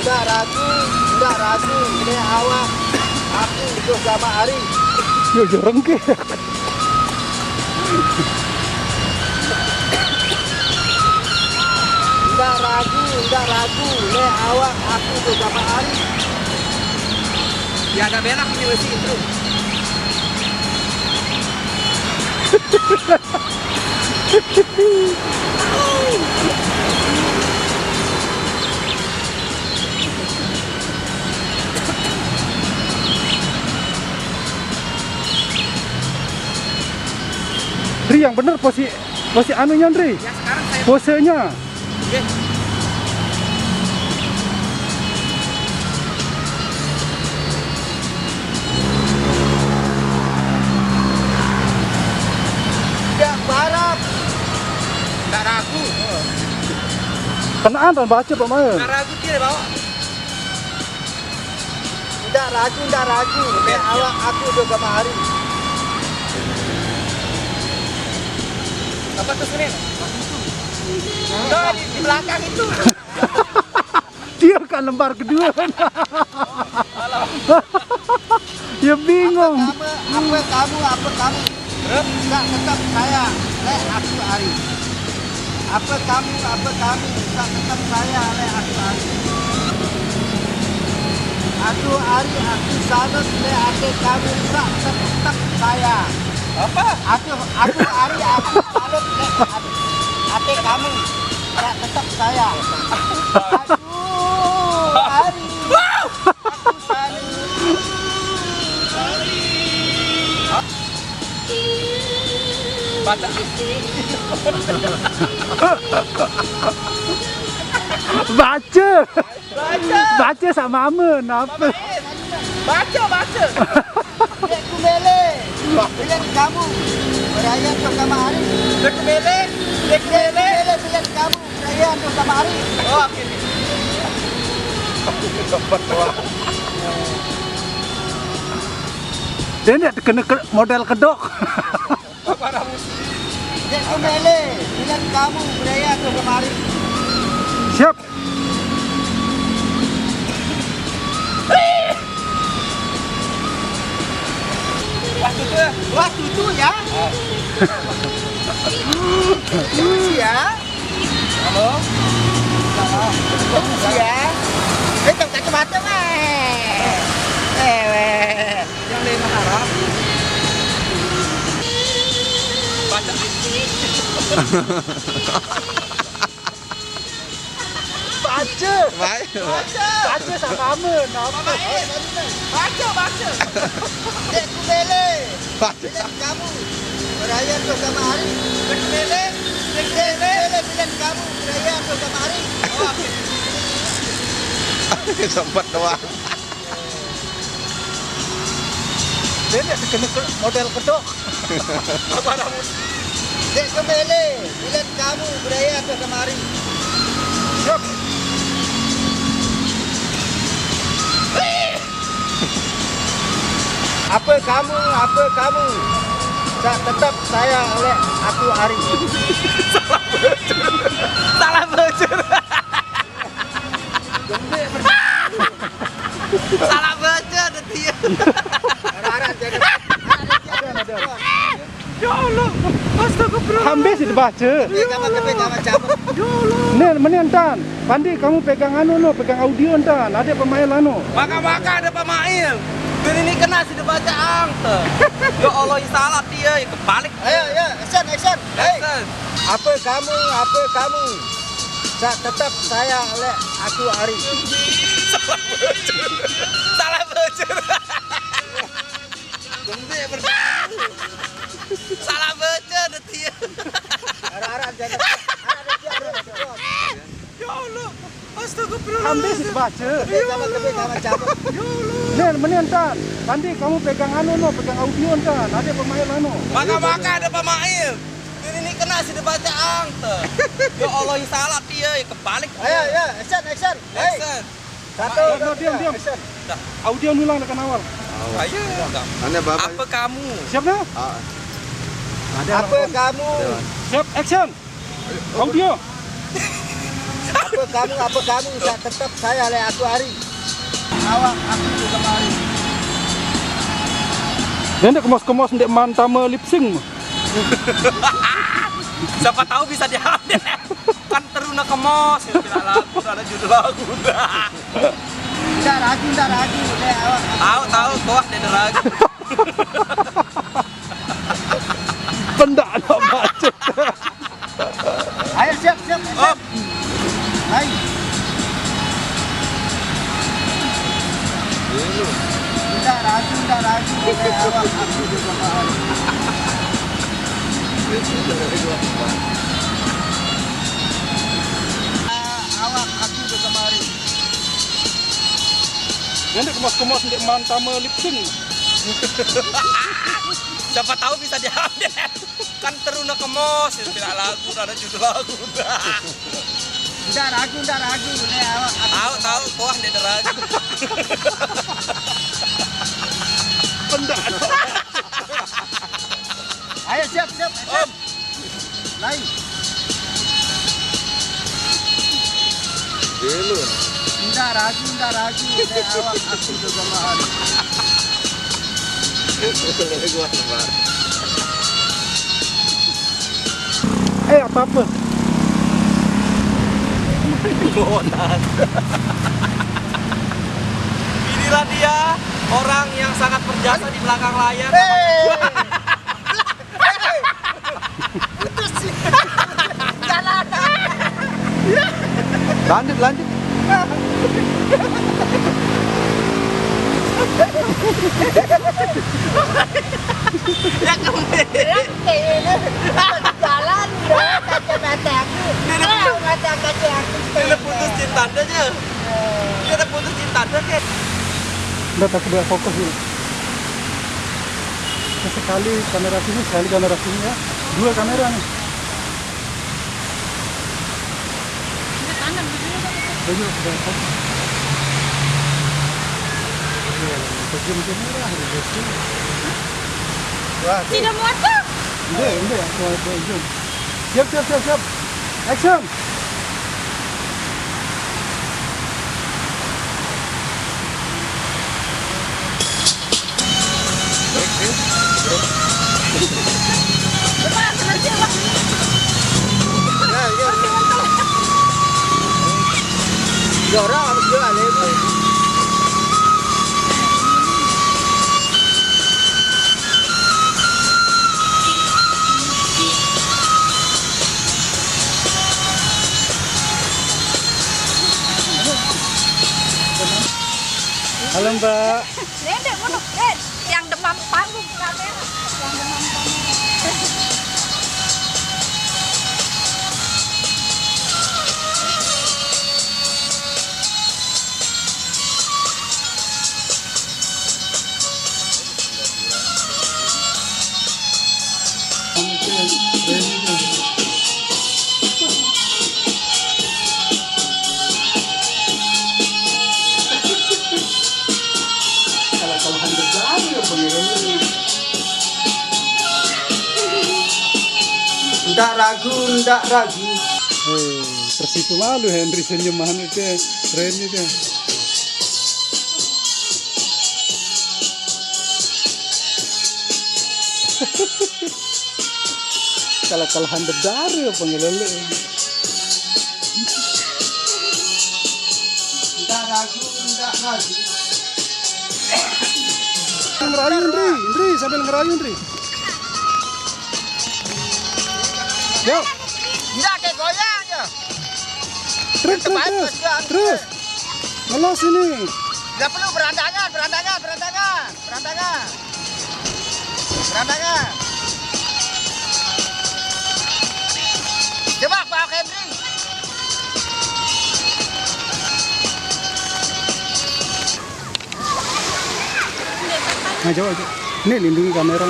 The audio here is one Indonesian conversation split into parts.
Tidak ragu. Ini awak, aku hidup sama Ari. Yo jorong ke. Tidak ragu. Ini awak, aku hidup sama Ari. Ya agak belak ini masih itu. Dri, yang bener posisi anunya, Dri. Ya sekarang saya Posenya. oke. Tidak barap. Enggak ragu. Kenaan dan baca pemain. Enggak ragu dia bawa. Tidak ragu. Ini awak, aku hidup sama Ari. Apa tuh Senin? Enggak, di belakang itu. Dia kan lembar kedua. Ya bingung. Apa kamu? Tidak tetap saya, aku Ari. Apa kamu? Tidak tetap saya, aku Ari. Aku Ari, aku salut, adik kamu tidak tetap saya. Apa? Aku Ari, aku salut, adik kamu tidak tetap saya. Aduh, Ari. Aku salut. Baca. Baca sama amen apa? Baca. Dekku mele, pilihan kamu beraya untuk sama Ari. Dek mele. Pilihan kamu beraya untuk sama Ari. Oh, oke nih. Dia tidak kena model kedok. Apa ramus? Dekku mele, pilihan kamu beraya untuk sama Ari. Siap. Wah, tutu ya. Tunggu ya. Halo. Tunggu ya. Tunggu kacamata meh. Yang lain mengharap. Baca. Baca sama amen apa? Baca. Dekku mele, pilihan kamu beraya untuk sama Ari. Dek mele. Pilihan kamu beraya untuk sama Ari. Oh, oke. Sempat doang. Dia tidak kena model kedok. Apa ramus? Dekku mele, pilihan kamu beraya untuk sama Ari. Siap. Apa kamu? Tetap saya oleh aku Ari. Salah bocor. Salah bocor dia. Ya Allah. Astagfirullah. Habis dibaca. Nih, menentan. Pandi kamu pegang anu lo, pegang audio entan. Ada pemain anu. Maka ada pemain. Dan ini kena sih dibaca angte. Ya Allah, salah dia. Ya kebalik. Ayo, action. Hey. Listen. Apa kamu? Tetap saya oleh aku Ari. Salah bocor. Salah bocor dia. Ya Allah. Astagfirullah. Habis dibaca. Cabut. Nih, menentan. Pandi kamu pegang anu lo, pegang audio entan. Ada pemain anu. Maka ada pemain. Dan ini kena sih dibaca angte. Ya Allah, salah dia. Ya kebalik. Ayo, action. Hey. Listen. Satu. Diam. Dah. Audio ngulang dekat awal. Ayo. Anda bapak. Apa kamu? Siap dah? Ah, Apa kamu? Siap, action. Audio. Apa kamu tak tetap saya oleh aku hari. Awak aku juga mari. Dan kemos-kemos ndek mantama lip sync. Siapa tahu bisa diambil. Kan teruna kemos. Tidak lagu, ada judul lagu. Tidak ragu. Oleh awak. Tahu, kok ada ragu. Pendak nak baca. Ayo siap. Op. Hai. Tidak ragu. Oleh awak aku juga mari. Awak aku juga mari. Dan kemos-kemos ndek mantama lip sync. Siapa tahu bisa diambil. Kan teruna kemos. Tidak lagu, ada judul lagu. Tidak ragu. Oleh awak aku. Tahu, kok ada ragu. Pendak. Ayo siap. Op. Lain. Tidak ragu. Oleh awak aku juga mari. Apa-apa. Inilah dia orang yang sangat berjasa di belakang layar. Putus sih. Jalan. Lanjut. Ya kemudian. Jalan kacamata aku. Kacamata aku. Dia putus cintanya. Dia putus cintanya kan. Udah tak udah fokus dulu. Sekali kamera sini, sekali kamera sini ya. Dua kamera nih. Udah fokus. Terjun kamera harus sini. Wah, Tidak muat tuh. Udah ya, terjun. Siap. Action. orang harus jual ya. Halo Mbak. Nenek bunuh, yang demam panggung kamera, yang demam kamera. Ndak ragu. Tersipu malu Henry senyuman itu keren itu. Kalah-kalahan berdari apa ngelele. Ndak ragu. Ngerayu Indri, sambil ngerayu Indri. Yuk, Ndak kayak goyang ya. terus. Ngelos ini. Nggak perlu berantakan. Coba Pak Henry. Nah, coba. Ini lindungi kamera.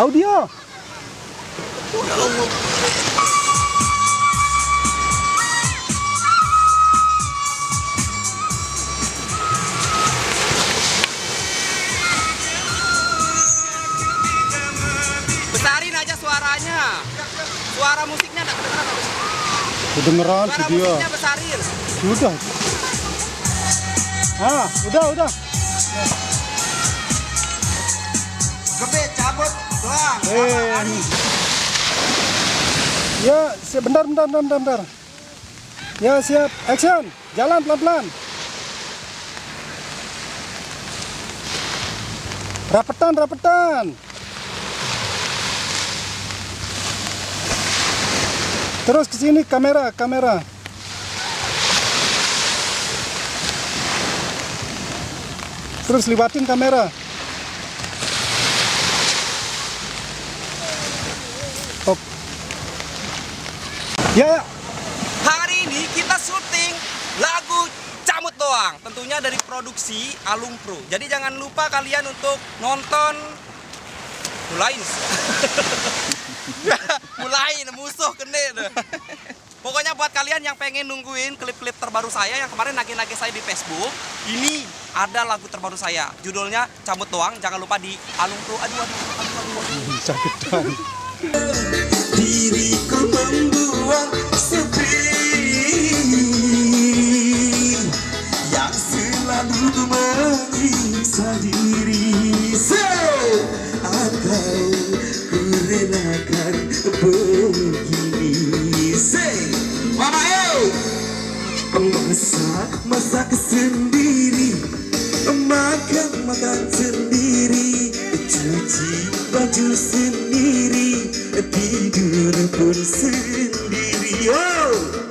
Audio. Besarin aja suaranya. Suara musiknya enggak kedengeran. Kedengeran Suara sih dia. musiknya besarin. Udah. Ah, udah. Gede cabut doang. Ya, bentar. Ya, siap. Action. Jalan pelan-pelan. Rapetan. Terus ke sini kamera. Terus libatin kamera. Stop. Ya. Hari ini kita syuting lagu Camut Doang. Tentunya dari produksi Alung Pro. Jadi jangan lupa kalian untuk nonton. Mulain musuh kene deh. Pokoknya buat kalian yang pengen nungguin klip-klip terbaru saya yang kemarin nagih-nagih saya di Facebook, ini ada lagu terbaru saya. Judulnya Camut Doang. Jangan lupa di Alung Pro. Aduh. Sakitan. Diriku membuat sepi yang selalu menyiksa diri. Atau ku relakan begini. Masak sendiri, makan sendiri, cuci baju sendiri, tidur pun sendiri. Oh.